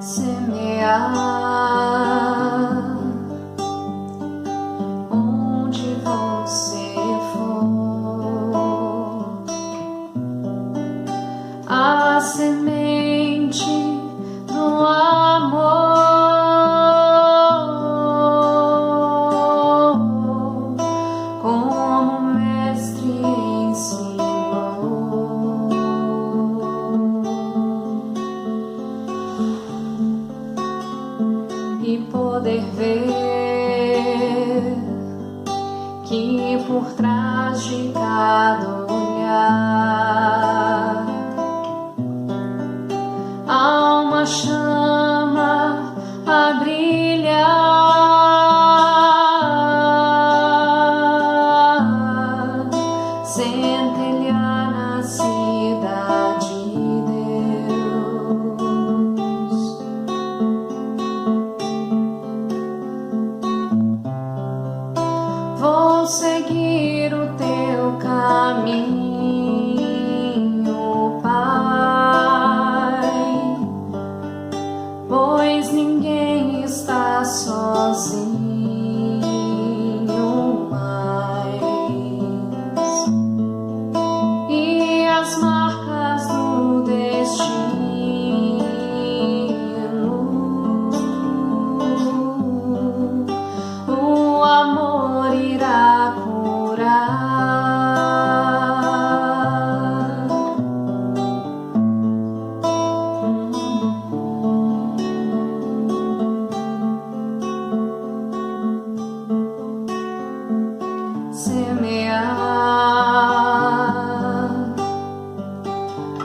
semear onde você for, a semente do amor, como o mestre ensinou, e poder ver que por trás de cada olhar há uma chama a brilhar, centelhar na cidade de Deus. Vou seguir o teu caminho, Pai, pois ninguém está sozinho mais. E as marcas do destino, o amor irá curar. Semear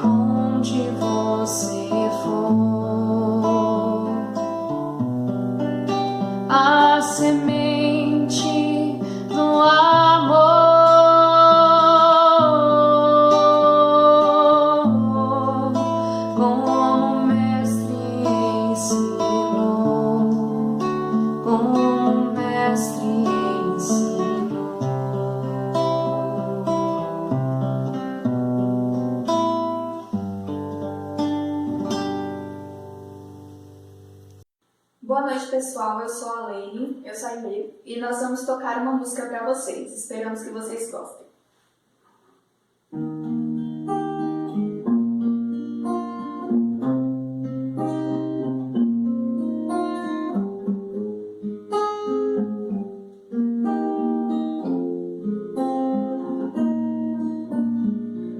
onde você for, a semente do amor, como o mestre ensinou, como o mestre ensinou. Boa noite, pessoal. Eu sou a Lene, eu sou a Ivê, e nós vamos tocar uma música para vocês. Esperamos que vocês gostem.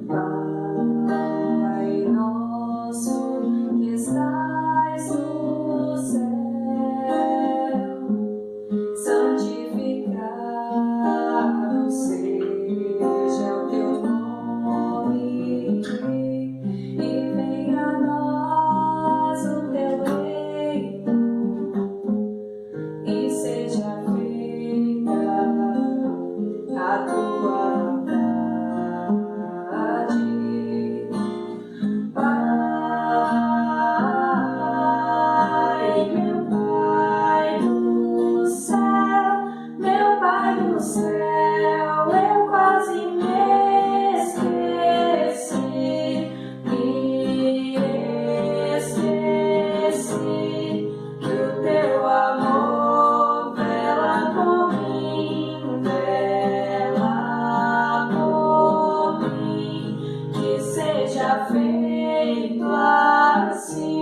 Pai nosso que estais no céu, santificado seja o teu nome, e venha a nós o teu reino, e seja feita a tua vontade. Pai, meu Pai do céu, meu Pai do céu, eu quase me esqueci, que o teu amor vela por mim, vela por mim, que seja feito assim.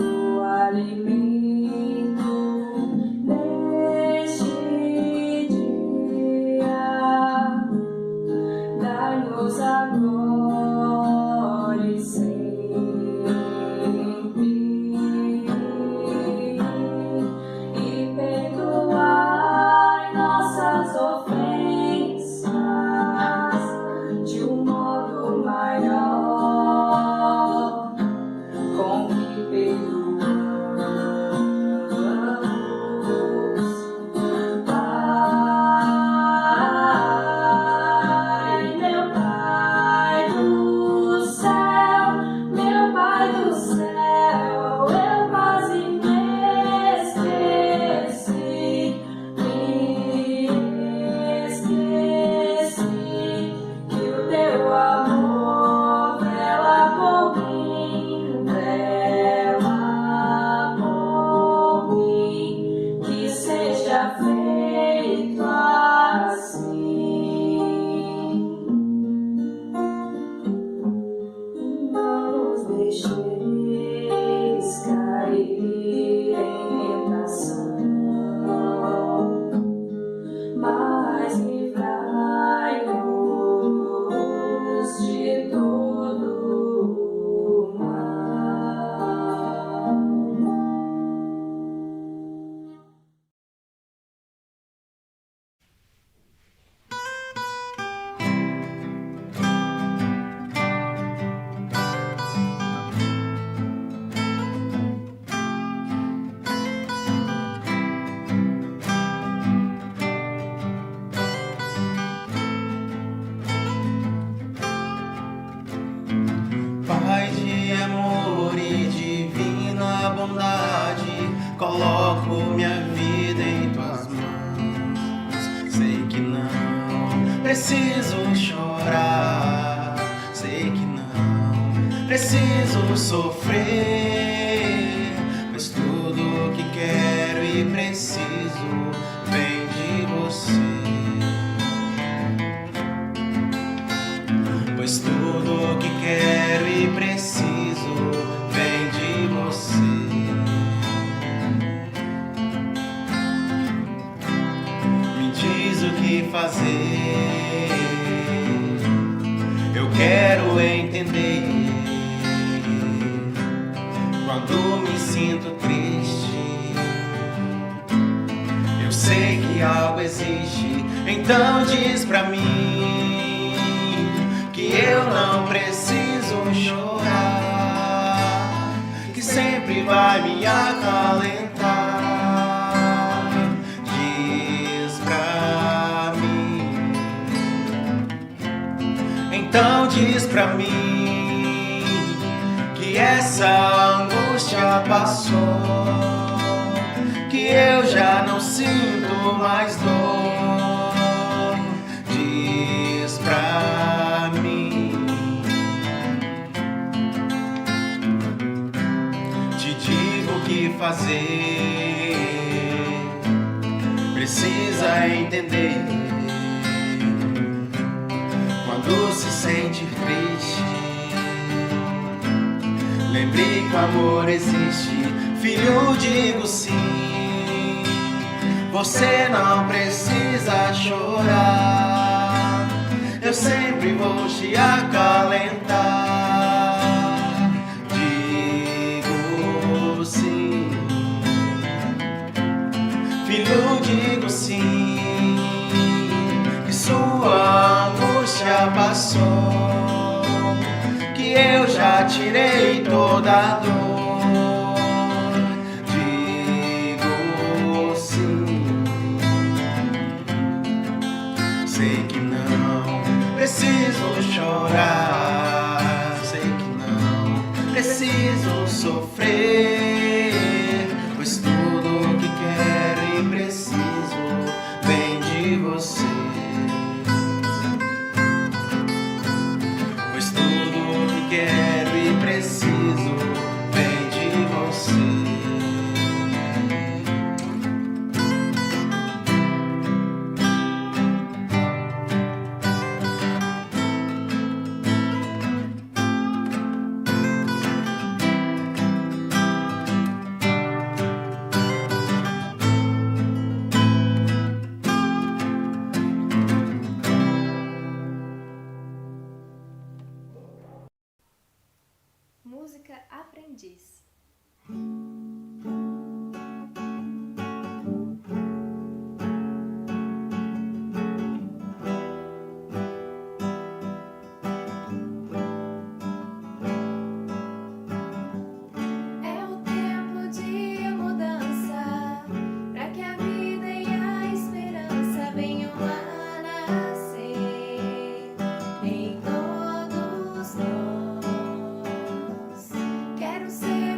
O alimento neste dia, dai-nos agora e sempre, e perdoai nossas ofensas de um modo maior, com que perdoamos. Pai, meu Pai do céu, meu Pai do céu. Coloco minha vida em tuas mãos. Sei que não preciso chorar. Sei que não preciso sofrer, pois tudo que quero e preciso vem de você. Pois tudo que quero e preciso vem de você. Me diz o que fazer, eu quero entender. Quando me sinto triste, eu sei que algo existe, então diz pra mim que eu não preciso chorar, que sempre vai me acalentar. Diz pra mim, então diz pra mim que essa angústia passou, que eu já não sinto mais dor. Diz pra mim, te digo o que fazer, precisa entender. Quando se sentir triste, lembre que o amor existe, filho, digo sim. Você não precisa chorar, eu sempre vou te acalentar. Digo sim, filho, digo sim, que sua angústia passou, que eu já tirei toda a dor. Digo sim, sei que não preciso chorar, sei que não preciso sofrer, pois tudo que quero e preciso vem de você. Pois tudo que quero e preciso vem de você. Música Aprendiz. É o tempo de mudança, pra que a vida e a esperança venham a nascer em todos nós. Quero ser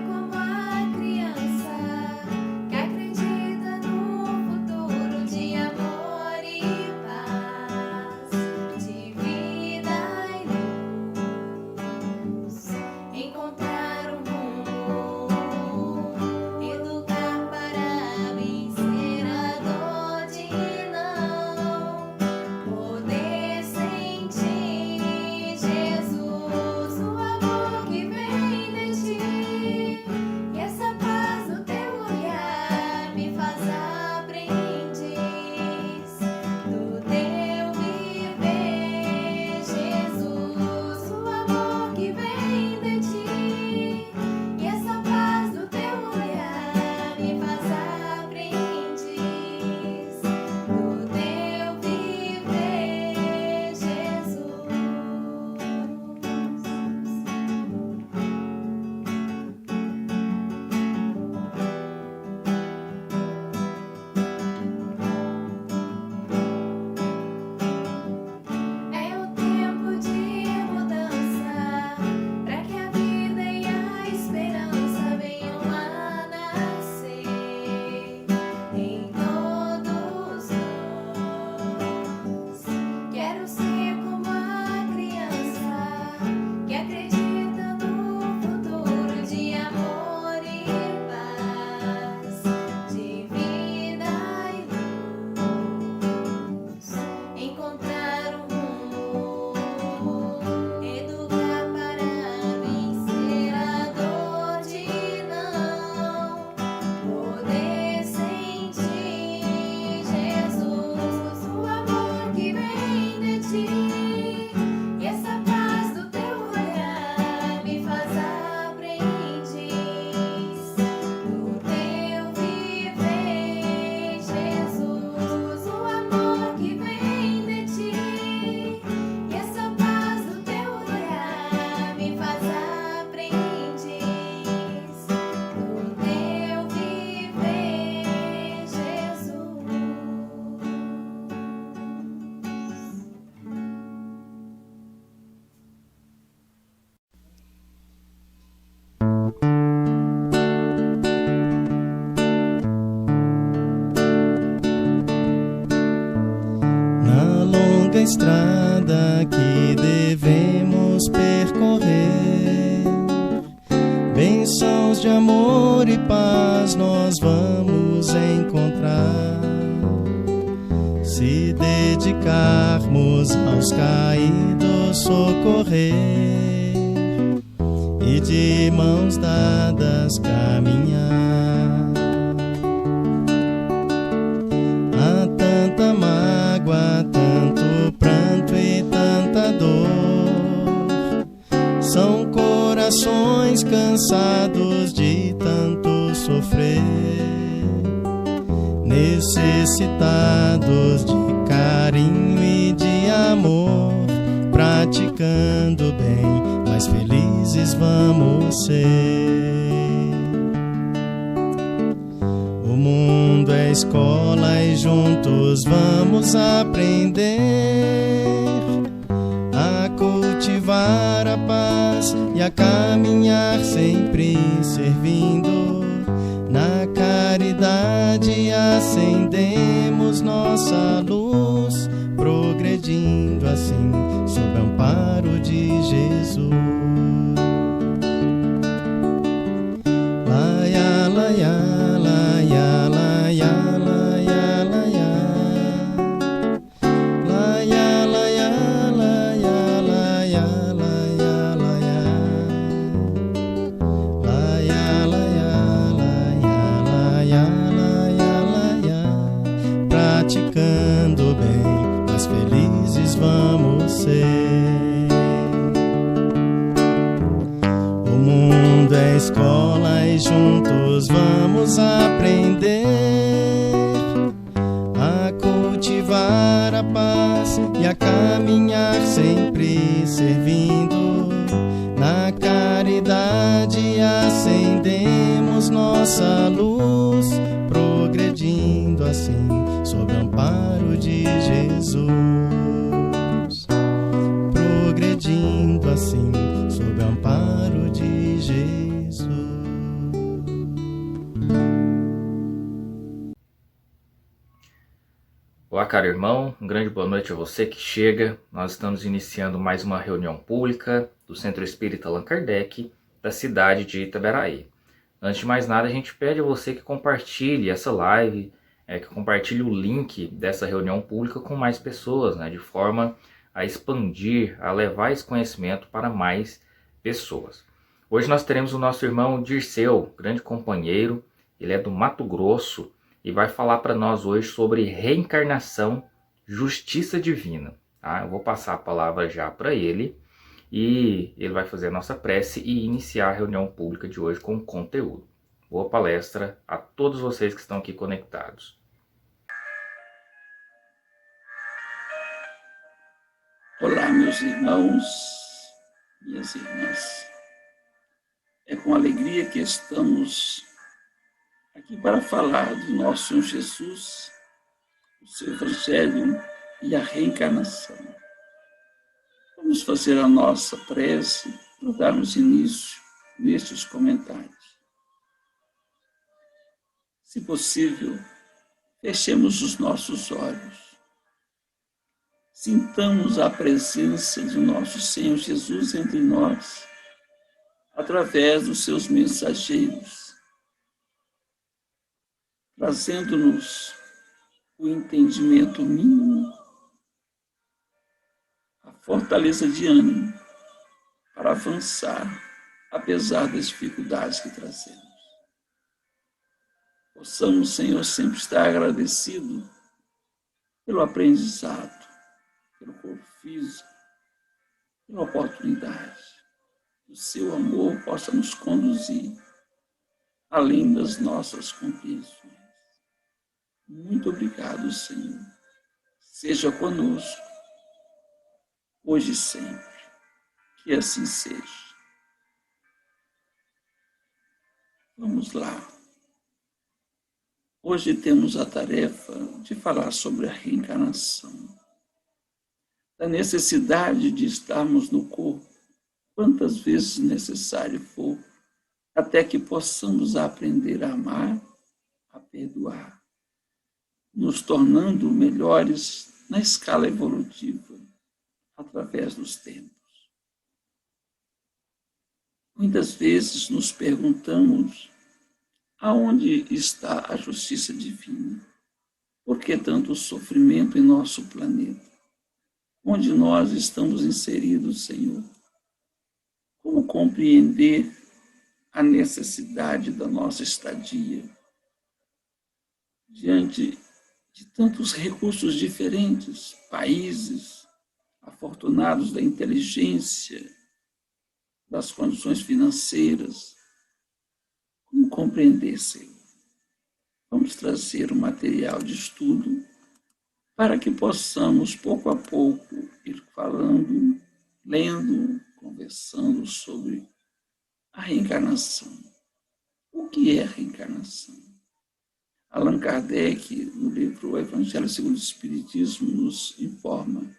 estrada que devemos percorrer. Bênçãos de amor e paz nós vamos encontrar, se dedicarmos aos caídos socorrer e de mãos dadas caminhar. Há tanta mágoa, tanto pranto e tanta dor, são corações cansados de tanto sofrer, necessitados de carinho e de amor, praticando bem, mais felizes vamos ser. O mundo é escola e juntos vamos aprender a cultivar a paz e a caminhar sempre servindo. Na caridade acendemos nossa luz, progredindo assim sob o amparo de Jesus. Laia, laia, laia, laia, laia, laia. Laia, laia, laia, laia, laia, laia. Laia, laia, laia, laia, laia. Praticando bem, mais felizes vamos ser. O mundo é escola e juntos vamos aprender a cultivar a paz e a caminhar sempre servindo. Na caridade acendemos nossa luz, progredindo assim sob o amparo de Jesus. Progredindo assim sob o amparo de Jesus. Olá, caro irmão, um grande boa noite a você que chega. Nós estamos iniciando mais uma reunião pública do Centro Espírita Allan Kardec, da cidade de Itaberaí. Antes de mais nada, a gente pede a você que compartilhe essa live, que compartilhe o link dessa reunião pública com mais pessoas, né, de forma a expandir, a levar esse conhecimento para mais pessoas. Hoje nós teremos o nosso irmão Dirceu, grande companheiro, ele é do Mato Grosso, e vai falar para nós hoje sobre reencarnação, justiça divina. Tá? Eu vou passar a palavra já para ele e ele vai fazer a nossa prece e iniciar a reunião pública de hoje com conteúdo. Boa palestra a todos vocês que estão aqui conectados. Olá, meus irmãos, minhas irmãs. É com alegria que estamos aqui para falar do nosso Senhor Jesus, o seu Evangelho e a reencarnação. Vamos fazer a nossa prece para darmos início nestes comentários. Se possível, fechemos os nossos olhos. Sintamos a presença do nosso Senhor Jesus entre nós, através dos seus mensageiros, trazendo-nos o entendimento mínimo, a fortaleza de ânimo para avançar, apesar das dificuldades que trazemos. Possamos, Senhor, sempre estar agradecido pelo aprendizado, pelo corpo físico, pela oportunidade. O seu amor possa nos conduzir além das nossas compreensões. Muito obrigado, Senhor. Seja conosco, hoje e sempre. Que assim seja. Vamos lá. Hoje temos a tarefa de falar sobre a reencarnação, da necessidade de estarmos no corpo quantas vezes necessário for, até que possamos aprender a amar, a perdoar, nos tornando melhores na escala evolutiva, através dos tempos. Muitas vezes nos perguntamos aonde está a justiça divina? Por que tanto sofrimento em nosso planeta? Onde nós estamos inseridos, Senhor? Como compreender a necessidade da nossa estadia diante de tantos recursos diferentes, países afortunados da inteligência, das condições financeiras? Como compreender, Senhor? Vamos trazer um material de estudo para que possamos, pouco a pouco, ir falando, lendo, conversando sobre a reencarnação. O que é reencarnação? Allan Kardec, no livro O Evangelho segundo o Espiritismo, nos informa: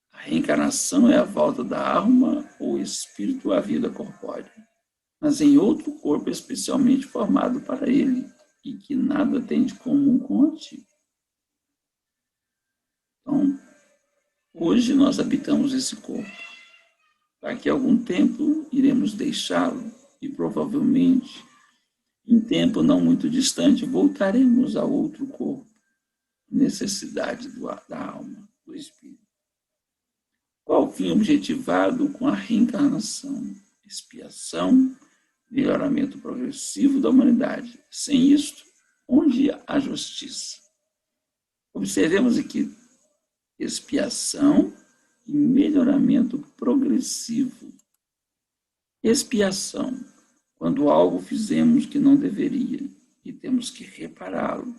a reencarnação é a volta da alma ou espírito à vida corpórea, mas em outro corpo especialmente formado para ele e que nada tem de comum com o antigo. Então, hoje nós habitamos esse corpo. Daqui a algum tempo iremos deixá-lo e provavelmente, em tempo não muito distante, voltaremos a outro corpo, necessidade da alma, do espírito. Qual o fim objetivado com a reencarnação? Expiação, melhoramento progressivo da humanidade. Sem isto, onde há justiça? Observemos aqui expiação e melhoramento progressivo. Expiação, quando algo fizemos que não deveria e temos que repará-lo,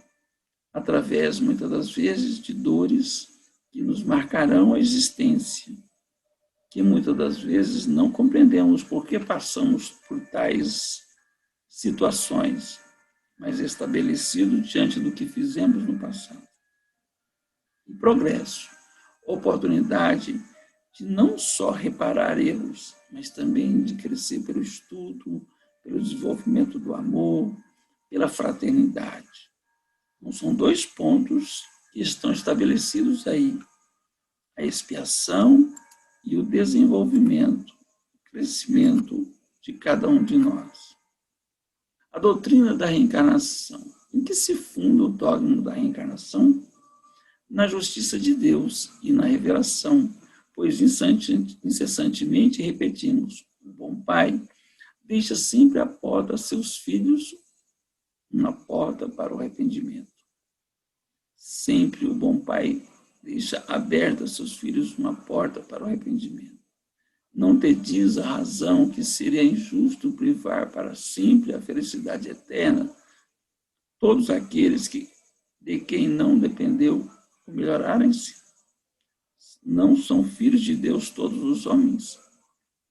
através, muitas das vezes, de dores que nos marcarão a existência, que muitas das vezes não compreendemos por que passamos por tais situações, mas estabelecido diante do que fizemos no passado. E progresso, oportunidade de não só reparar erros, mas também de crescer pelo estudo, pelo desenvolvimento do amor, pela fraternidade. Então, são 2 pontos que estão estabelecidos aí: a expiação e o desenvolvimento, o crescimento de cada um de nós. A doutrina da reencarnação. Em que se funda o dogma da reencarnação? Na justiça de Deus e na revelação, pois incessantemente repetimos: o bom pai deixa sempre a porta a seus filhos, uma porta para o arrependimento. Sempre o bom pai deixa aberta a seus filhos uma porta para o arrependimento. Não te diz a razão que seria injusto privar para sempre a felicidade eterna todos aqueles de quem não dependeu o melhorarem-se? Não são filhos de Deus todos os homens.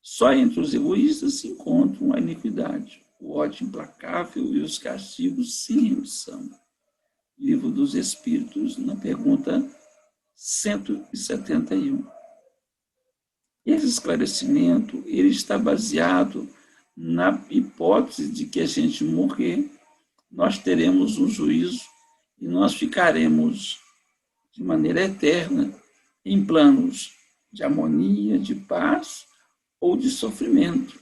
Só entre os egoístas se encontram a iniquidade, o ódio implacável e os castigos sem remissão. Livro dos Espíritos, na pergunta 171. Esse esclarecimento ele está baseado na hipótese de que a gente morrer, nós teremos um juízo e nós ficaremos de maneira eterna em planos de harmonia, de paz ou de sofrimento.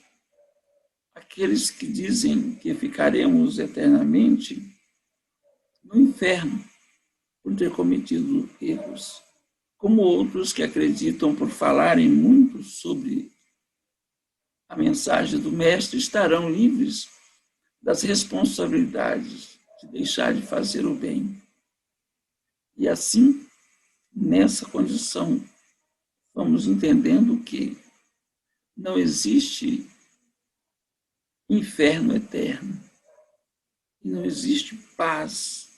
Aqueles que dizem que ficaremos eternamente no inferno por ter cometido erros, como outros que acreditam por falarem muito sobre a mensagem do Mestre estarão livres das responsabilidades de deixar de fazer o bem. E assim, nessa condição, vamos entendendo que não existe inferno eterno e não existe paz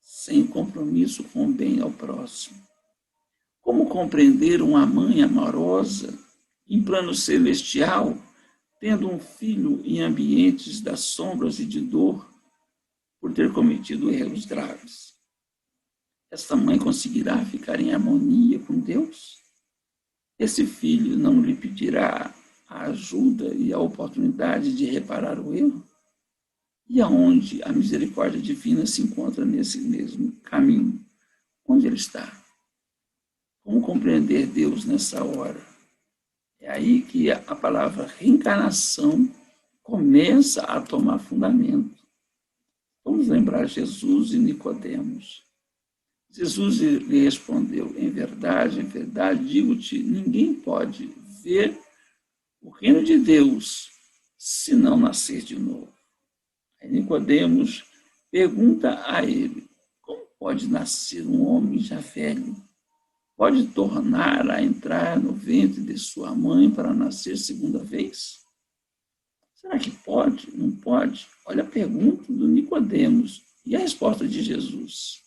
sem compromisso com o bem ao próximo. Como compreender uma mãe amorosa em plano celestial, tendo um filho em ambientes das sombras e de dor por ter cometido erros graves? Esta mãe conseguirá ficar em harmonia com Deus? Esse filho não lhe pedirá a ajuda e a oportunidade de reparar o erro? E aonde a misericórdia divina se encontra nesse mesmo caminho? Onde ele está? Como compreender Deus nessa hora? É aí que a palavra reencarnação começa a tomar fundamento. Vamos lembrar Jesus e Nicodemos. Jesus lhe respondeu: em verdade, digo-te, ninguém pode ver o reino de Deus se não nascer de novo. Aí Nicodemos pergunta a ele: como pode nascer um homem já velho? Pode tornar a entrar no ventre de sua mãe para nascer segunda vez? Será que pode? Não pode? Olha a pergunta do Nicodemos e a resposta de Jesus.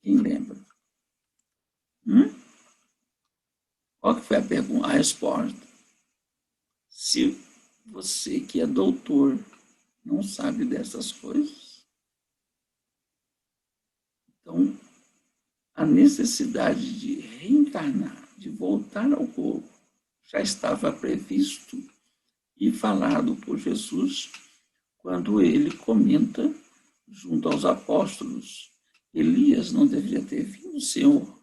Quem lembra? Qual que foi a pergunta? A resposta. Se você que é doutor não sabe dessas coisas, então a necessidade de reencarnar, de voltar ao corpo, já estava previsto e falado por Jesus quando ele comenta junto aos apóstolos: Elias não deveria ter vindo, Senhor.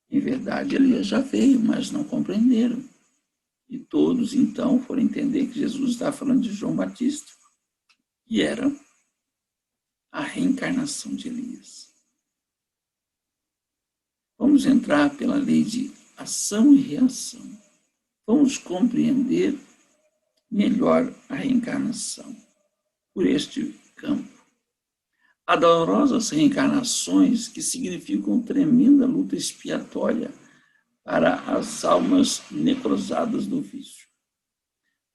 Em verdade, Elias já veio, mas não compreenderam. E todos, então, foram entender que Jesus estava falando de João Batista, e era a reencarnação de Elias. Vamos entrar pela lei de ação e reação. Vamos compreender melhor a reencarnação por este campo. Há dolorosas reencarnações que significam tremenda luta expiatória para as almas necrosadas do vício.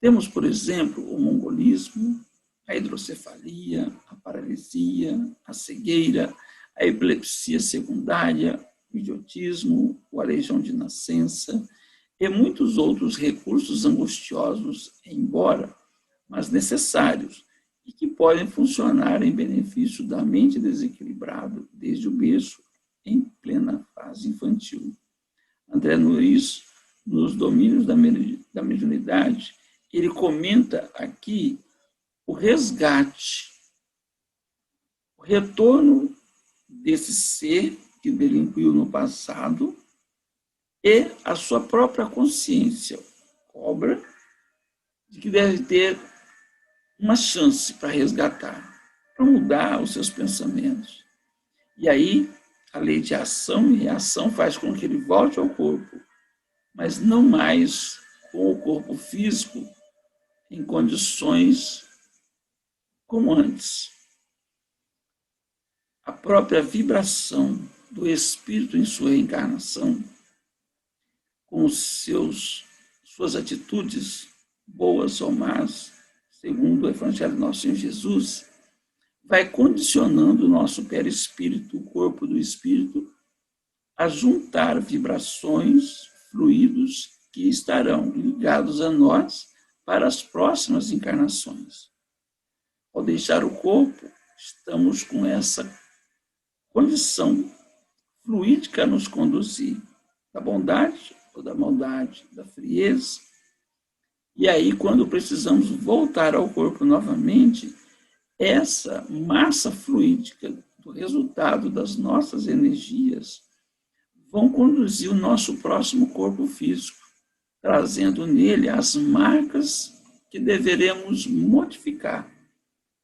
Temos, por exemplo, o mongolismo, a hidrocefalia, a paralisia, a cegueira, a epilepsia secundária, o idiotismo, o aleijão de nascença e muitos outros recursos angustiosos, embora, mas necessários, e que podem funcionar em benefício da mente desequilibrada desde o berço em plena fase infantil. André Luiz, nos domínios da mediunidade, ele comenta aqui o resgate, o retorno desse ser que delinquiu no passado e a sua própria consciência cobra de que deve ter uma chance para resgatar, para mudar os seus pensamentos. E aí, a lei de ação e reação faz com que ele volte ao corpo, mas não mais com o corpo físico em condições como antes. A própria vibração do espírito em sua reencarnação, com suas atitudes, boas ou más, segundo o Evangelho de Nosso Senhor Jesus, vai condicionando o nosso perispírito, o corpo do espírito, a juntar vibrações, fluidos que estarão ligados a nós para as próximas encarnações. Ao deixar o corpo, estamos com essa condição fluídica a nos conduzir, da bondade ou da maldade, da frieza. E aí, quando precisamos voltar ao corpo novamente, essa massa fluídica do resultado das nossas energias vão conduzir o nosso próximo corpo físico, trazendo nele as marcas que deveremos modificar.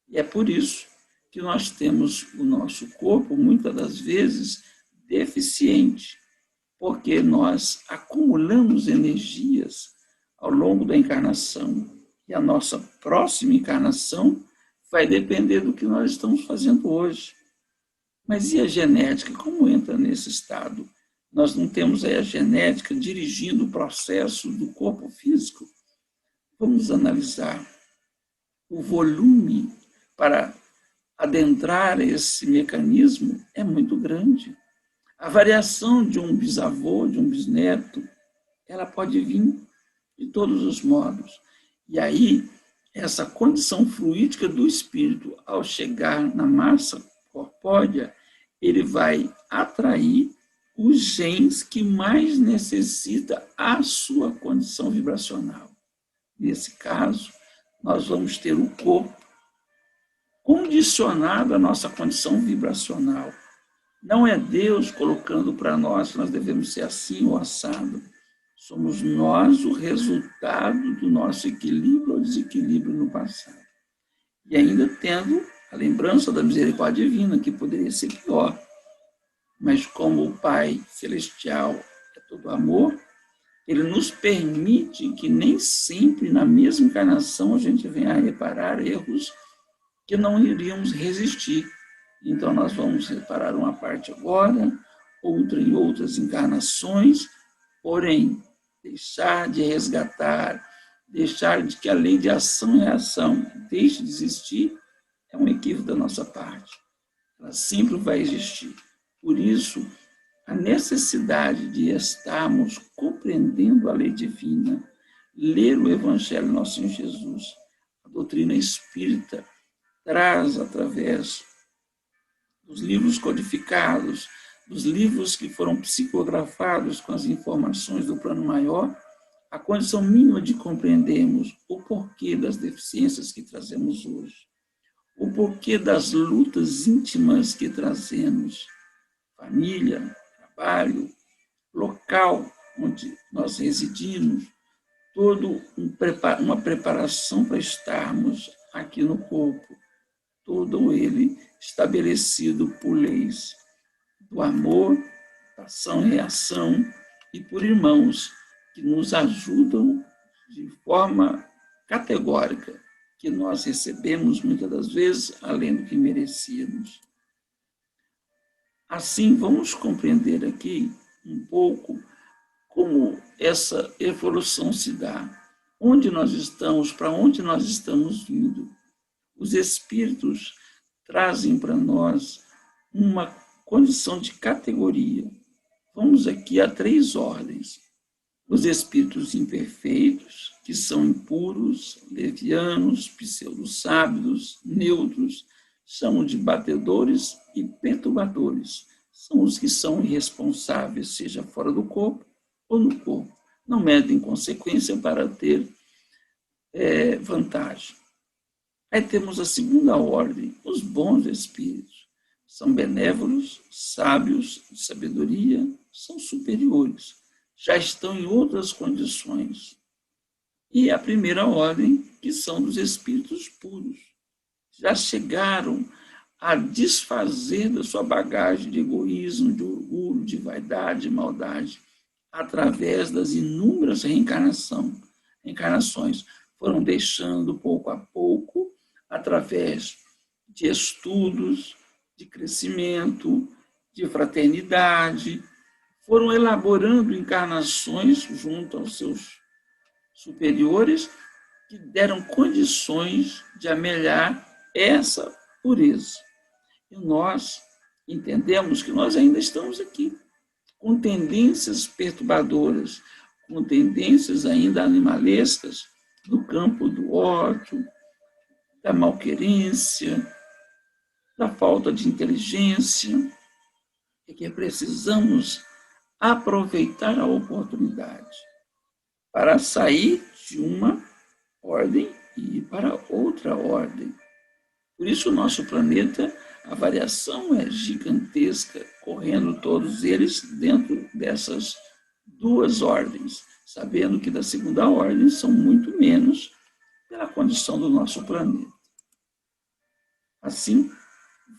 E é por isso que nós temos o nosso corpo, muitas das vezes, deficiente, porque nós acumulamos energias ao longo da encarnação, e a nossa próxima encarnação vai depender do que nós estamos fazendo hoje. Mas e a genética? Como entra nesse estado? Nós não temos aí a genética dirigindo o processo do corpo físico? Vamos analisar o volume para adentrar esse mecanismo é muito grande. A variação de um bisavô, de um bisneto, ela pode vir de todos os modos. E aí, essa condição fluídica do espírito, ao chegar na massa corpórea, ele vai atrair os genes que mais necessita a sua condição vibracional. Nesse caso, nós vamos ter o corpo condicionado à nossa condição vibracional. Não é Deus colocando para nós que nós devemos ser assim ou assado. Somos nós o resultado do nosso equilíbrio ou desequilíbrio no passado. E ainda tendo a lembrança da misericórdia divina, que poderia ser pior. Mas como o Pai Celestial é todo amor, Ele nos permite que nem sempre na mesma encarnação a gente venha a reparar erros que não iríamos resistir. Então nós vamos reparar uma parte agora, outra em outras encarnações, porém, deixar de resgatar, deixar de que a lei de ação e reação deixe de existir, é um equívoco da nossa parte. Ela sempre vai existir. Por isso, a necessidade de estarmos compreendendo a lei divina, ler o Evangelho do nosso Senhor Jesus, a doutrina espírita, traz através dos livros codificados, dos livros que foram psicografados com as informações do plano maior, a condição mínima de compreendermos o porquê das deficiências que trazemos hoje, o porquê das lutas íntimas que trazemos, família, trabalho, local onde nós residimos, toda uma preparação para estarmos aqui no corpo, todo ele estabelecido por leis do amor, da ação e reação, e por irmãos que nos ajudam de forma categórica, que nós recebemos muitas das vezes além do que merecíamos. Assim, vamos compreender aqui um pouco como essa evolução se dá, onde nós estamos, para onde nós estamos indo. Os espíritos trazem para nós uma condição de categoria. Vamos aqui a 3 ordens. Os espíritos imperfeitos, que são impuros, levianos, pseudo-sábios, neutros, chamam de batedores e perturbadores. São os que são irresponsáveis, seja fora do corpo ou no corpo. Não medem consequência para ter vantagem. Aí temos a segunda ordem, os bons espíritos. São benévolos, sábios, de sabedoria, são superiores. Já estão em outras condições. E a primeira ordem, que são dos espíritos puros. Já chegaram a desfazer da sua bagagem de egoísmo, de orgulho, de vaidade, de maldade, através das inúmeras reencarnações. Foram deixando pouco a pouco, através de estudos, de crescimento, de fraternidade, foram elaborando encarnações junto aos seus superiores que deram condições de amelhar essa pureza. E nós entendemos que nós ainda estamos aqui, com tendências perturbadoras, com tendências ainda animalescas, do campo do ódio, da malquerência, da falta de inteligência, e que precisamos aproveitar a oportunidade para sair de uma ordem e ir para outra ordem. Por isso, o nosso planeta, a variação é gigantesca, correndo todos eles dentro dessas 2 ordens, sabendo que da segunda ordem são muito menos pela condição do nosso planeta. Assim,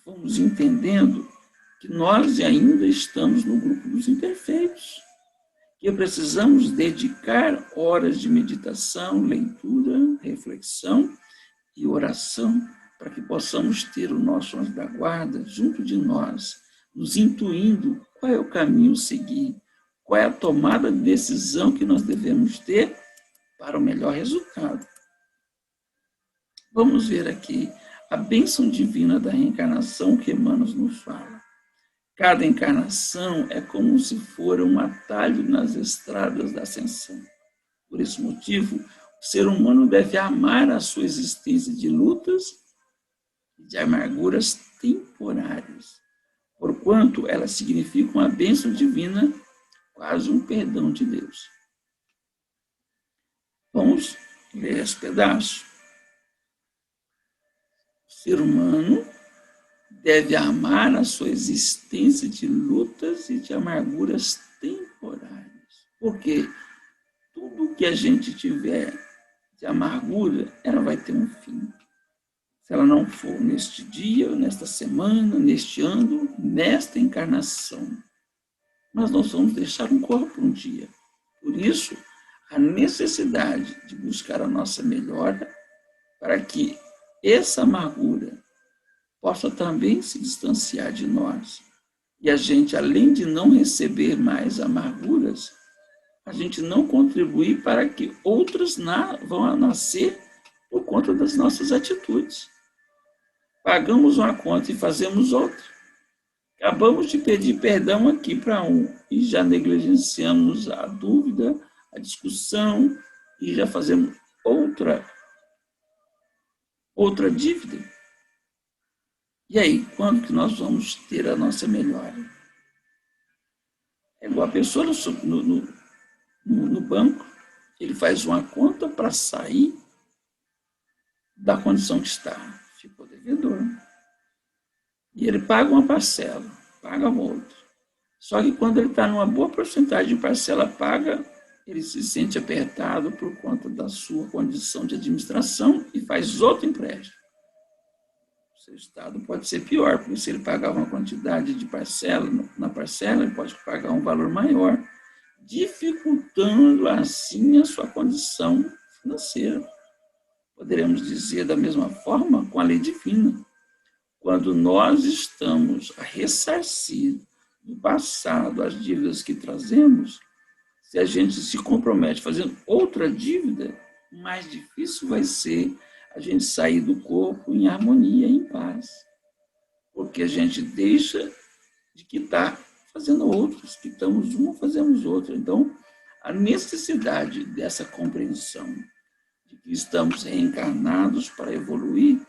vamos entendendo que nós ainda estamos no grupo dos imperfeitos, que precisamos dedicar horas de meditação, leitura, reflexão e oração para que possamos ter o nosso anjo da guarda junto de nós, nos intuindo qual é o caminho a seguir, qual é a tomada de decisão que nós devemos ter para o melhor resultado. Vamos ver aqui a bênção divina da reencarnação que Emmanuel nos fala. Cada encarnação é como se for um atalho nas estradas da ascensão. Por esse motivo, o ser humano deve amar a sua existência de lutas e de amarguras temporárias, porquanto ela significa uma bênção divina, quase um perdão de Deus. Vamos ler esse pedaço. O ser humano deve amar a sua existência de lutas e de amarguras temporárias. Porque tudo que a gente tiver de amargura, ela vai ter um fim. Se ela não for neste dia, nesta semana, neste ano, nesta encarnação. Mas nós vamos deixar um corpo um dia. Por isso, a necessidade de buscar a nossa melhora para que essa amargura possa também se distanciar de nós. E a gente, além de não receber mais amarguras, a gente não contribuir para que outras vão a nascer por conta das nossas atitudes. Pagamos uma conta e fazemos outra. Acabamos de pedir perdão aqui para um e já negligenciamos a dúvida, a discussão e já fazemos outra dívida. E aí, quando que nós vamos ter a nossa melhora? É igual a pessoa no banco, ele faz uma conta para sair da condição que está. Ficou devedor. E ele paga uma parcela, paga outra. Só que quando ele está numa boa porcentagem de parcela paga, ele se sente apertado por conta da sua condição de administração e faz outro empréstimo. O seu estado pode ser pior, porque se ele pagar uma quantidade de parcela, na parcela, ele pode pagar um valor maior, dificultando assim a sua condição financeira. Poderemos dizer da mesma forma com a lei divina. Quando nós estamos a ressarcir do passado as dívidas que trazemos, se a gente se compromete fazendo outra dívida, mais difícil vai ser a gente sair do corpo em harmonia, em paz. Porque a gente deixa de quitar fazendo outros, quitamos uma, fazemos outra. Então, a necessidade dessa compreensão de que estamos reencarnados para evoluir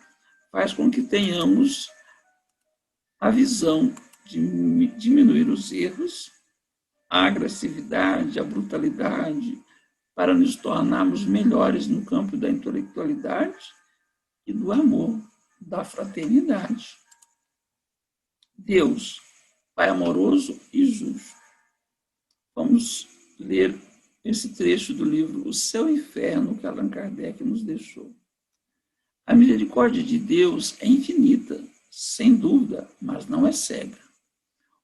faz com que tenhamos a visão de diminuir os erros, a agressividade, a brutalidade, para nos tornarmos melhores no campo da intelectualidade e do amor, da fraternidade. Deus, Pai amoroso e justo. Vamos ler esse trecho do livro O Céu e o Inferno que Allan Kardec nos deixou. A misericórdia de Deus é infinita, sem dúvida, mas não é cega.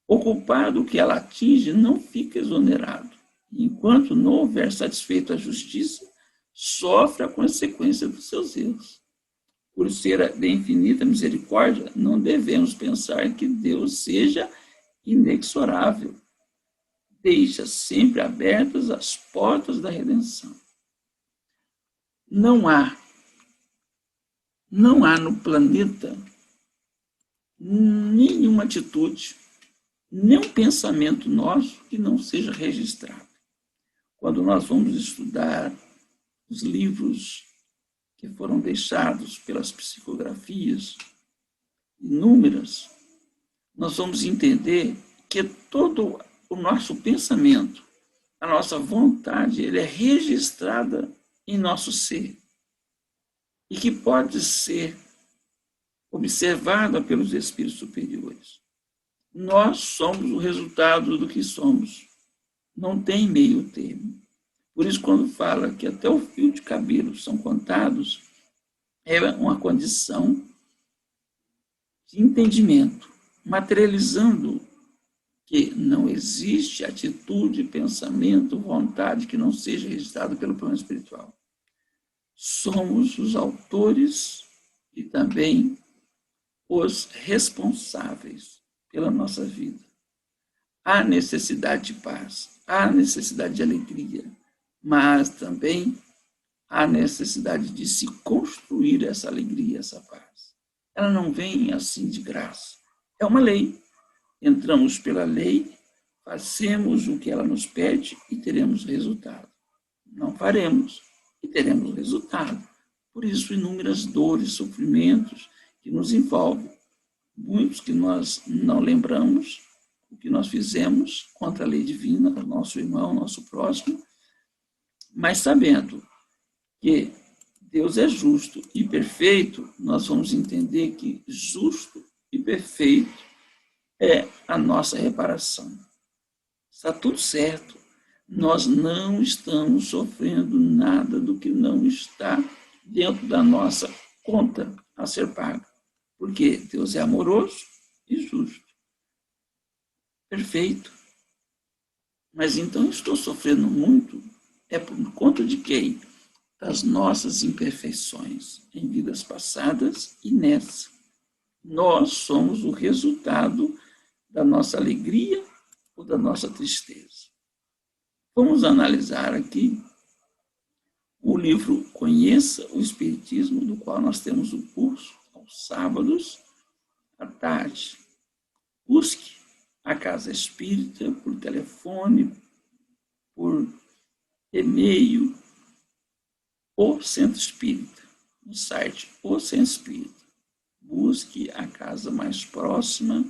O culpado que ela atinge não fica exonerado. Enquanto não houver satisfeito a justiça, sofre a consequência dos seus erros. Por ser de infinita misericórdia, não devemos pensar que Deus seja inexorável. Deixa sempre abertas as portas da redenção. Não há no planeta nenhuma atitude, nenhum pensamento nosso que não seja registrado. Quando nós vamos estudar os livros que foram deixados pelas psicografias inúmeras, nós vamos entender que todo o nosso pensamento, a nossa vontade, ele é registrada em nosso ser e que pode ser observada pelos espíritos superiores. Nós somos o resultado do que somos. Não tem meio termo. Por isso, quando fala que até o fio de cabelo são contados, é uma condição de entendimento, materializando que não existe atitude, pensamento, vontade que não seja registrado pelo plano espiritual. Somos os autores e também os responsáveis pela nossa vida. Há necessidade de paz, há necessidade de alegria, mas também há necessidade de se construir essa alegria, essa paz. Ela não vem assim de graça. É uma lei. Entramos pela lei, fazemos o que ela nos pede e teremos resultado. Não faremos e teremos resultado. Por isso, inúmeras dores, sofrimentos que nos envolvem. Muitos que nós não lembramos o que nós fizemos contra a lei divina, o nosso irmão, o nosso próximo, mas sabendo que Deus é justo e perfeito, nós vamos entender que justo e imperfeito é a nossa reparação. Está tudo certo. Nós não estamos sofrendo nada do que não está dentro da nossa conta a ser paga. Porque Deus é amoroso e justo. Perfeito. Mas então estou sofrendo muito, é por conta de quem? Das nossas imperfeições em vidas passadas e nessa. Nós somos o resultado da nossa alegria ou da nossa tristeza. Vamos analisar aqui o livro Conheça o Espiritismo, do qual nós temos o curso aos sábados à tarde. Busque a Casa Espírita por telefone, por e-mail, ou Centro Espírita, no site O Centro Espírita. Busque a casa mais próxima,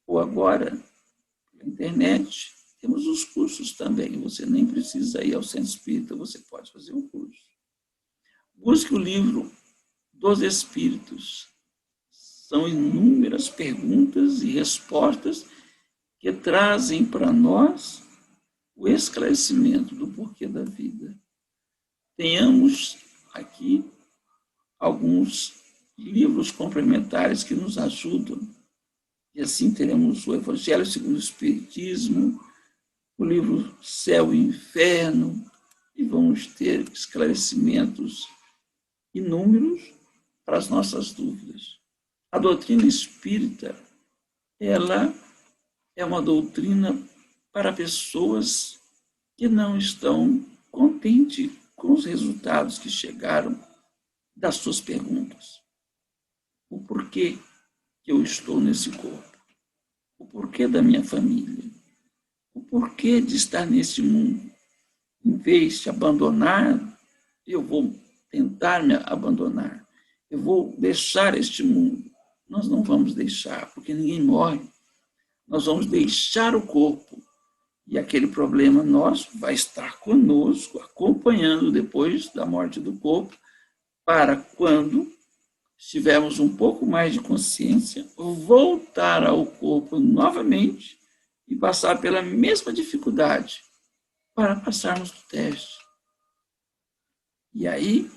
ou agora, pela internet, temos os cursos também. Você nem precisa ir ao Centro Espírita, você pode fazer um curso. Busque o livro dos Espíritos. São inúmeras perguntas e respostas que trazem para nós o esclarecimento do porquê da vida. Tenhamos aqui alguns livros complementares que nos ajudam. E assim teremos o Evangelho segundo o Espiritismo, o livro Céu e Inferno, e vamos ter esclarecimentos inúmeros para as nossas dúvidas. A doutrina espírita, ela é uma doutrina para pessoas que não estão contentes com os resultados que chegaram das suas perguntas. O porquê que eu estou nesse corpo? O porquê da minha família? O porquê de estar nesse mundo? Em vez de abandonar, eu vou tentar me abandonar. Eu vou deixar este mundo. Nós não vamos deixar, porque ninguém morre. Nós vamos deixar o corpo. E aquele problema nosso vai estar conosco, acompanhando depois da morte do corpo, para quando tivermos um pouco mais de consciência, voltar ao corpo novamente e passar pela mesma dificuldade para passarmos do teste. E aí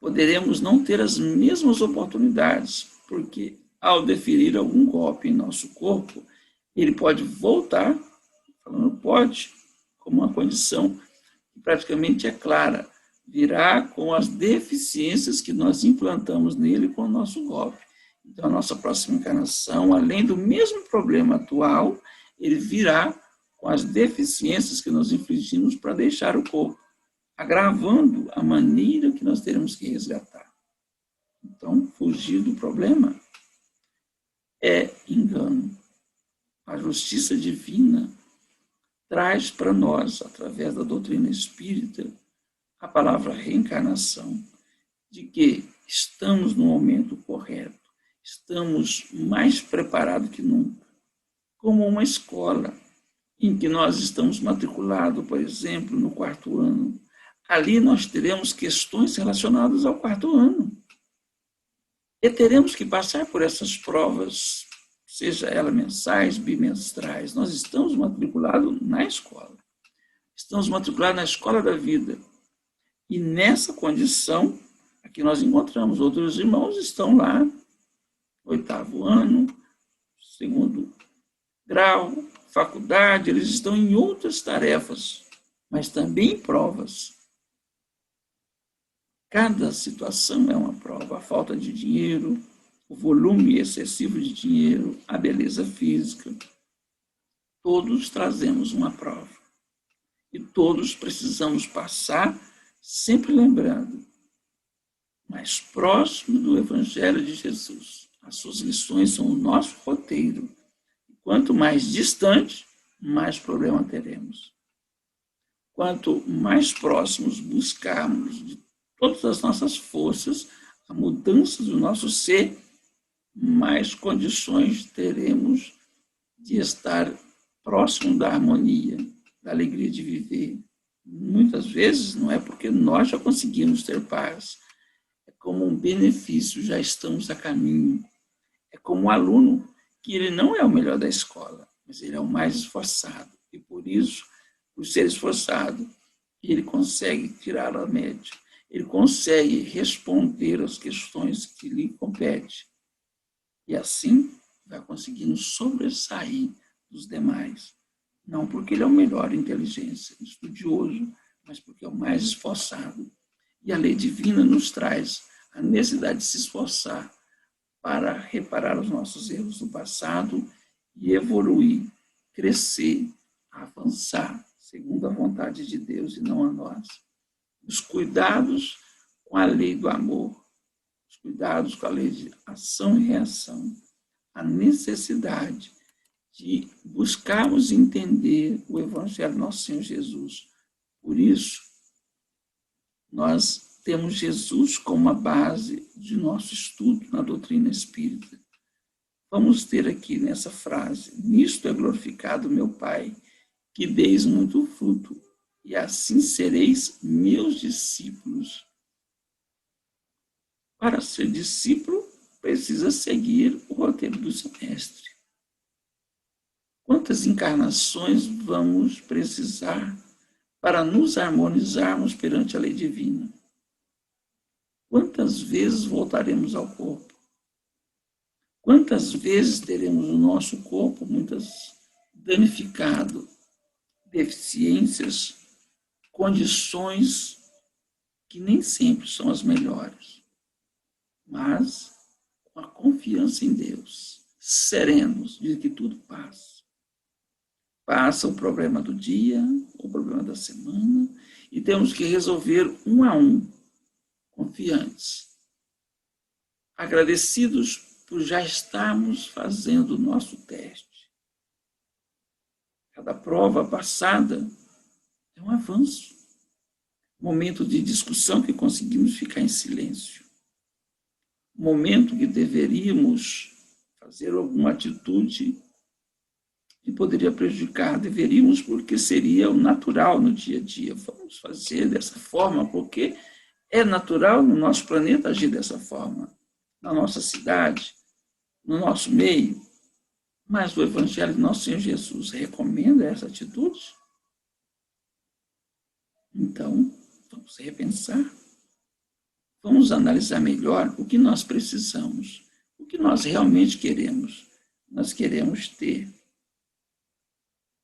poderemos não ter as mesmas oportunidades, porque ao deferir algum golpe em nosso corpo, ele pode voltar, falando pode, como uma condição que praticamente é clara, virá com as deficiências que nós implantamos nele com o nosso golpe. Então, a nossa próxima encarnação, além do mesmo problema atual, ele virá com as deficiências que nós infligimos para deixar o corpo, agravando a maneira que nós teremos que resgatar. Então, fugir do problema é engano. A justiça divina traz para nós, através da doutrina espírita, a palavra reencarnação, de que estamos no momento correto, estamos mais preparados que nunca, como uma escola em que nós estamos matriculados, por exemplo, no 4º ano. Ali nós teremos questões relacionadas ao 4º ano. E teremos que passar por essas provas, seja elas mensais, bimestrais. Nós estamos matriculados na escola. Estamos matriculados na escola da vida. E nessa condição, aqui nós encontramos outros irmãos, estão lá, 8º ano, 2º grau, faculdade, eles estão em outras tarefas, mas também em provas. Cada situação é uma prova. A falta de dinheiro, o volume excessivo de dinheiro, a beleza física. Todos trazemos uma prova. E todos precisamos passar, sempre lembrando, mais próximo do Evangelho de Jesus. As suas lições são o nosso roteiro. Quanto mais distante, mais problema teremos. Quanto mais próximos buscarmos de todas as nossas forças, a mudança do nosso ser, mais condições teremos de estar próximo da harmonia, da alegria de viver. Muitas vezes não é porque nós já conseguimos ter paz, é como um benefício, já estamos a caminho. É como um aluno que ele não é o melhor da escola, mas ele é o mais esforçado. E por isso, por ser esforçado, ele consegue tirar a média. Ele consegue responder às questões que lhe competem. E assim vai conseguindo sobressair dos demais. Não porque ele é o melhor em inteligência, estudioso, mas porque é o mais esforçado. E a lei divina nos traz a necessidade de se esforçar para reparar os nossos erros do passado e evoluir, crescer, avançar, segundo a vontade de Deus e não a nós. Os cuidados com a lei do amor, os cuidados com a lei de ação e reação, a necessidade de buscarmos entender o Evangelho do nosso Senhor Jesus. Por isso, nós temos Jesus como a base de nosso estudo na doutrina espírita. Vamos ter aqui nessa frase: nisto é glorificado meu Pai, que deis muito fruto, e assim sereis meus discípulos. Para ser discípulo, precisa seguir o roteiro do seu mestre. Quantas encarnações vamos precisar para nos harmonizarmos perante a lei divina? Quantas vezes voltaremos ao corpo? Quantas vezes teremos o nosso corpo danificado, deficiências, condições que nem sempre são as melhores, mas com a confiança em Deus, serenos de que tudo passa. Passa o problema do dia, o problema da semana, e temos que resolver um a um, confiantes, agradecidos por já estarmos fazendo o nosso teste. Cada prova passada é um avanço, momento de discussão que conseguimos ficar em silêncio, momento que deveríamos fazer alguma atitude que poderia prejudicar, deveríamos porque seria o natural no dia a dia. Vamos fazer dessa forma porque é natural no nosso planeta agir dessa forma, na nossa cidade, no nosso meio. Mas o Evangelho de nosso Senhor Jesus recomenda essa atitude? Então, vamos repensar. Vamos analisar melhor o que nós precisamos, o que nós realmente queremos. Nós queremos ter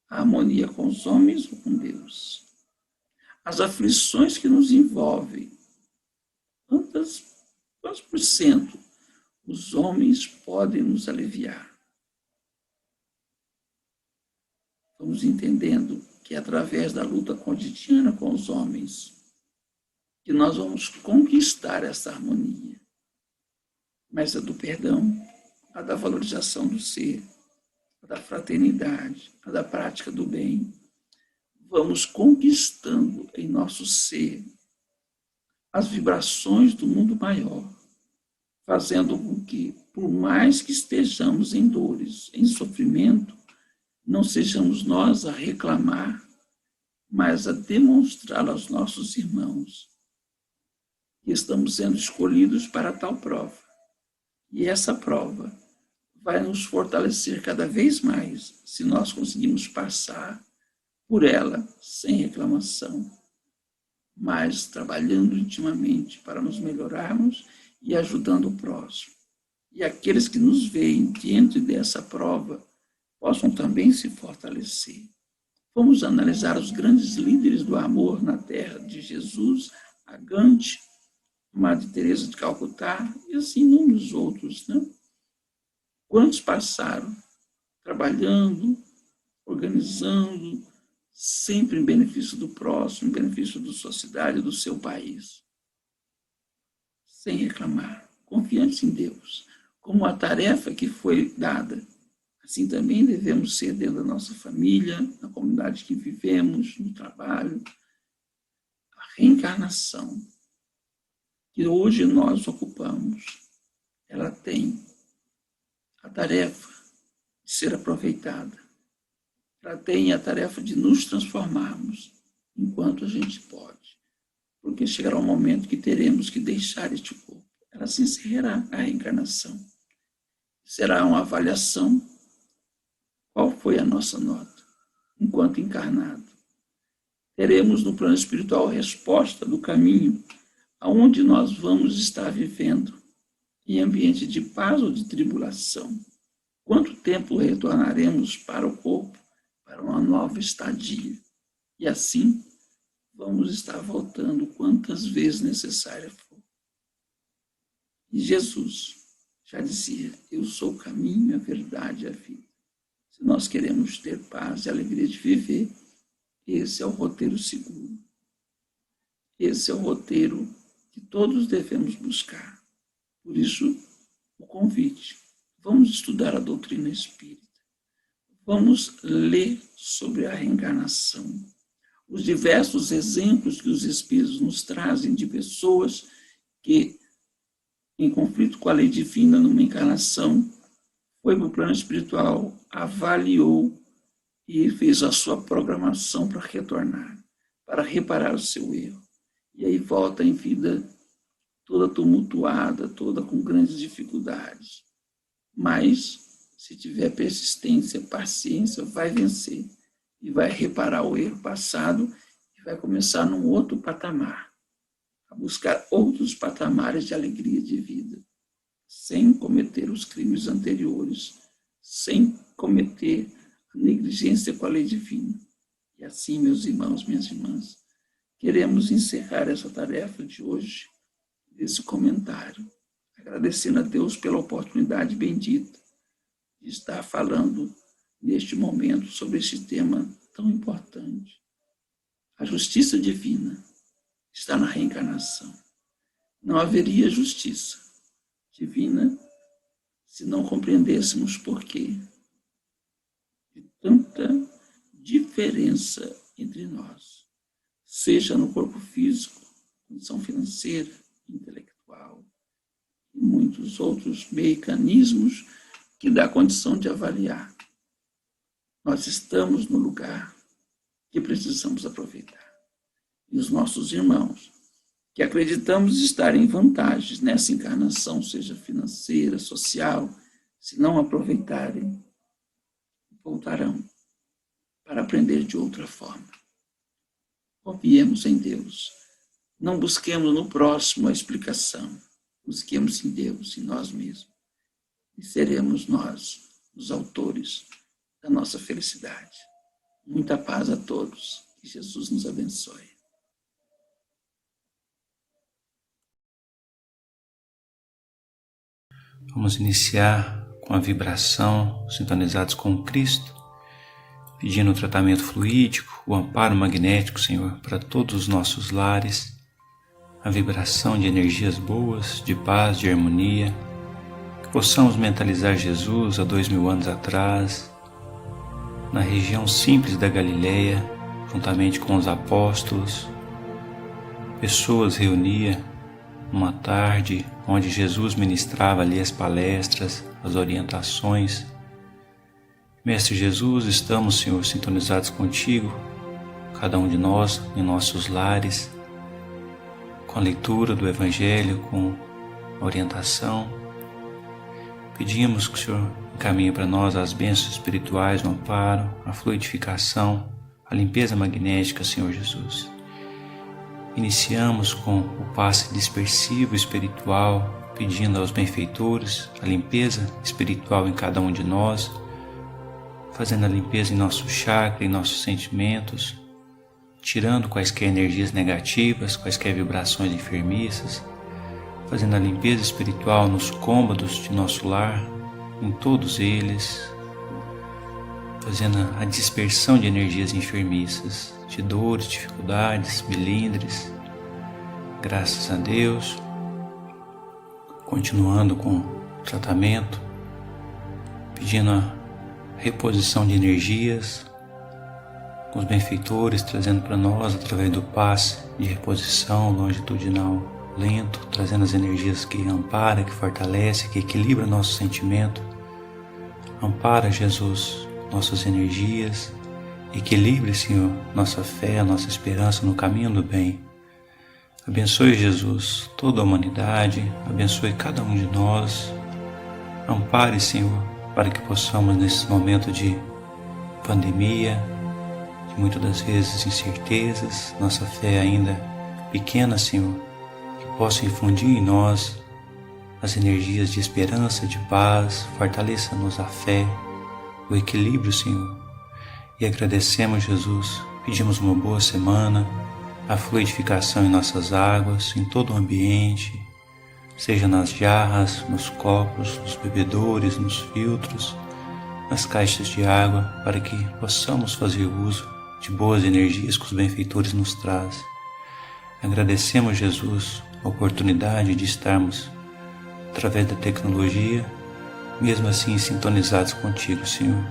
a harmonia com os homens ou com Deus. As aflições que nos envolvem, quantos por cento os homens podem nos aliviar? Vamos entendendo que é através da luta cotidiana com os homens que nós vamos conquistar essa harmonia. Mas a do perdão, a da valorização do ser, a da fraternidade, a da prática do bem, vamos conquistando em nosso ser as vibrações do mundo maior, fazendo com que, por mais que estejamos em dores, em sofrimento, não sejamos nós a reclamar, mas a demonstrar aos nossos irmãos que estamos sendo escolhidos para tal prova. E essa prova vai nos fortalecer cada vez mais se nós conseguimos passar por ela sem reclamação, mas trabalhando intimamente para nos melhorarmos e ajudando o próximo. E aqueles que nos veem diante dessa prova possam também se fortalecer. Vamos analisar os grandes líderes do amor na terra de Jesus, a Gandhi, Madre Teresa de Calcutá e assim inúmeros outros, né? Quantos passaram trabalhando, organizando, sempre em benefício do próximo, em benefício da sociedade, do seu país. Sem reclamar, confiantes em Deus, como a tarefa que foi dada. Assim também devemos ser dentro da nossa família, na comunidade que vivemos, no trabalho. A reencarnação que hoje nós ocupamos, ela tem a tarefa de ser aproveitada. Ela tem a tarefa de nos transformarmos enquanto a gente pode. Porque chegará um momento que teremos que deixar este corpo. Ela se encerrará a reencarnação. Será uma avaliação Qual foi a nossa nota enquanto encarnado? Teremos no plano espiritual a resposta do caminho aonde nós vamos estar vivendo, em ambiente de paz ou de tribulação. Quanto tempo retornaremos para o corpo, para uma nova estadia? E assim, vamos estar voltando quantas vezes necessária for. E Jesus já dizia, eu sou o caminho, a verdade e a vida. Se nós queremos ter paz e alegria de viver, esse é o roteiro seguro. Esse é o roteiro que todos devemos buscar. Por isso, o convite. Vamos estudar a doutrina espírita. Vamos ler sobre a reencarnação. Os diversos exemplos que os espíritos nos trazem de pessoas que, em conflito com a lei divina numa encarnação, foi para o plano espiritual, avaliou e fez a sua programação para retornar, para reparar o seu erro. E aí volta em vida toda tumultuada, toda com grandes dificuldades. Mas, se tiver persistência, paciência, vai vencer e vai reparar o erro passado e vai começar num outro patamar, a buscar outros patamares de alegria de vida, sem cometer os crimes anteriores, sem cometer a negligência com a lei divina. E assim, meus irmãos, minhas irmãs, queremos encerrar essa tarefa de hoje, desse comentário, agradecendo a Deus pela oportunidade bendita de estar falando neste momento sobre este tema tão importante. A justiça divina está na reencarnação. Não haveria justiça divina se não compreendêssemos por quê de tanta diferença entre nós, seja no corpo físico, condição financeira, intelectual e muitos outros mecanismos que dá condição de avaliar. Nós estamos no lugar que precisamos aproveitar. E os nossos irmãos, que acreditamos estar em vantagens nessa encarnação, seja financeira, social, se não aproveitarem, voltarão para aprender de outra forma. Confiemos em Deus. Não busquemos no próximo a explicação. Busquemos em Deus, em nós mesmos. E seremos nós os autores da nossa felicidade. Muita paz a todos. Que Jesus nos abençoe. Vamos iniciar com a vibração, sintonizados com Cristo, pedindo o tratamento fluídico, o amparo magnético, Senhor, para todos os nossos lares, a vibração de energias boas, de paz, de harmonia, que possamos mentalizar Jesus há 2000 anos atrás, na região simples da Galileia, juntamente com os apóstolos, pessoas reunia numa tarde onde Jesus ministrava ali as palestras, as orientações. Mestre Jesus, estamos, Senhor, sintonizados contigo, cada um de nós em nossos lares, com a leitura do Evangelho, com a orientação. Pedimos que o Senhor encaminhe para nós as bênçãos espirituais, o amparo, a fluidificação, a limpeza magnética, Senhor Jesus. Iniciamos com o passe dispersivo espiritual, pedindo aos benfeitores a limpeza espiritual em cada um de nós, fazendo a limpeza em nosso chakra, em nossos sentimentos, tirando quaisquer energias negativas, quaisquer vibrações enfermiças, fazendo a limpeza espiritual nos cômodos de nosso lar, em todos eles, fazendo a dispersão de energias enfermiças, de dores, dificuldades, melindres. Graças a Deus. Continuando com o tratamento, pedindo a reposição de energias, com os benfeitores trazendo para nós, através do passe de reposição longitudinal lento, trazendo as energias que ampara, que fortalece, que equilibra nosso sentimento. Ampara, Jesus, nossas energias, equilibre, Senhor, nossa fé, nossa esperança no caminho do bem. Abençoe, Jesus, toda a humanidade, abençoe cada um de nós. Ampare, Senhor, para que possamos, nesse momento de pandemia, de muitas das vezes incertezas, nossa fé ainda pequena, Senhor, que possa infundir em nós as energias de esperança, de paz, fortaleça-nos a fé, o equilíbrio, Senhor. E agradecemos, Jesus, pedimos uma boa semana, a fluidificação em nossas águas, em todo o ambiente, seja nas jarras, nos copos, nos bebedouros, nos filtros, nas caixas de água, para que possamos fazer uso de boas energias que os benfeitores nos trazem. Agradecemos, Jesus, a oportunidade de estarmos, através da tecnologia, mesmo assim sintonizados contigo, Senhor,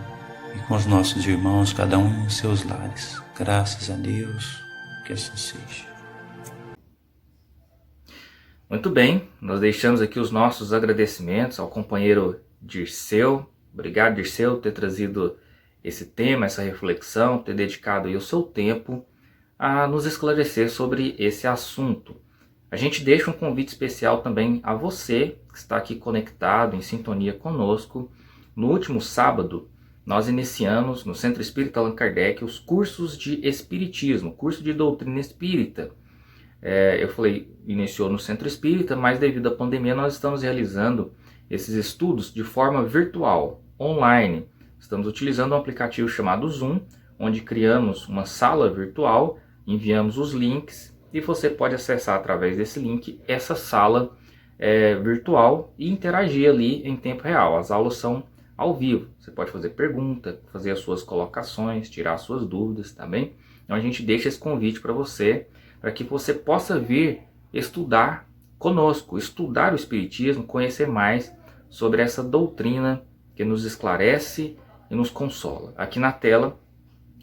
e com os nossos irmãos, cada um em seus lares. Graças a Deus, que assim seja. Muito bem, nós deixamos aqui os nossos agradecimentos ao companheiro Dirceu. Obrigado, Dirceu, por ter trazido esse tema, essa reflexão, ter dedicado aí o seu tempo a nos esclarecer sobre esse assunto. A gente deixa um convite especial também a você que está aqui conectado, em sintonia conosco. No último sábado, nós iniciamos no Centro Espírita Allan Kardec os cursos de Espiritismo, curso de doutrina espírita. Eu falei, iniciou no Centro Espírita, mas devido à pandemia nós estamos realizando esses estudos de forma virtual, online. Estamos utilizando um aplicativo chamado Zoom, onde criamos uma sala virtual, enviamos os links e você pode acessar através desse link essa sala virtual e interagir ali em tempo real. As aulas são ao vivo, você pode fazer pergunta, fazer as suas colocações, tirar as suas dúvidas, tá bem? Então a gente deixa esse convite para você, para que você possa vir estudar conosco, estudar o Espiritismo, conhecer mais sobre essa doutrina que nos esclarece e nos consola. Aqui na tela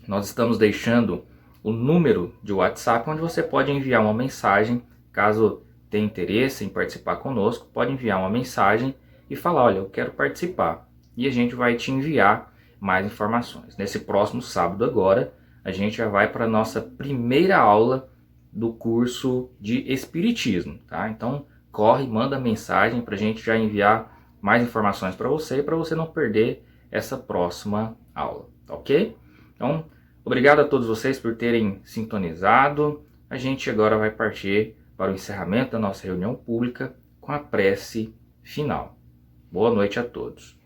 nós estamos deixando o número de WhatsApp, onde você pode enviar uma mensagem, caso tenha interesse em participar conosco, pode enviar uma mensagem e falar, olha, eu quero participar. E a gente vai te enviar mais informações. Nesse próximo sábado agora, a gente já vai para a nossa primeira aula do curso de Espiritismo, tá? Então, corre, manda mensagem para a gente já enviar mais informações para você não perder essa próxima aula, tá ok? Então, obrigado a todos vocês por terem sintonizado. A gente agora vai partir para o encerramento da nossa reunião pública com a prece final. Boa noite a todos.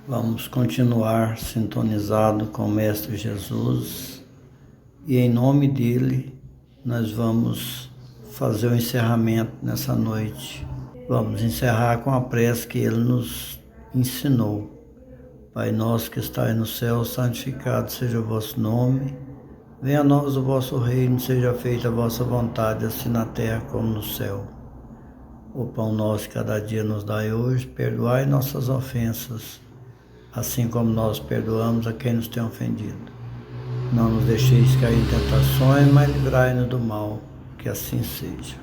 Vamos continuar sintonizado com o Mestre Jesus e em nome dele nós vamos fazer o encerramento nessa noite. Vamos encerrar com a prece que ele nos ensinou. Pai nosso que estais no céu, santificado seja o vosso nome. Venha a nós o vosso reino, seja feita a vossa vontade, assim na terra como no céu. O pão nosso cada dia nos dai hoje, perdoai nossas ofensas, assim como nós perdoamos a quem nos tem ofendido. Não nos deixeis cair em tentações, mas livrai-nos do mal, que assim seja.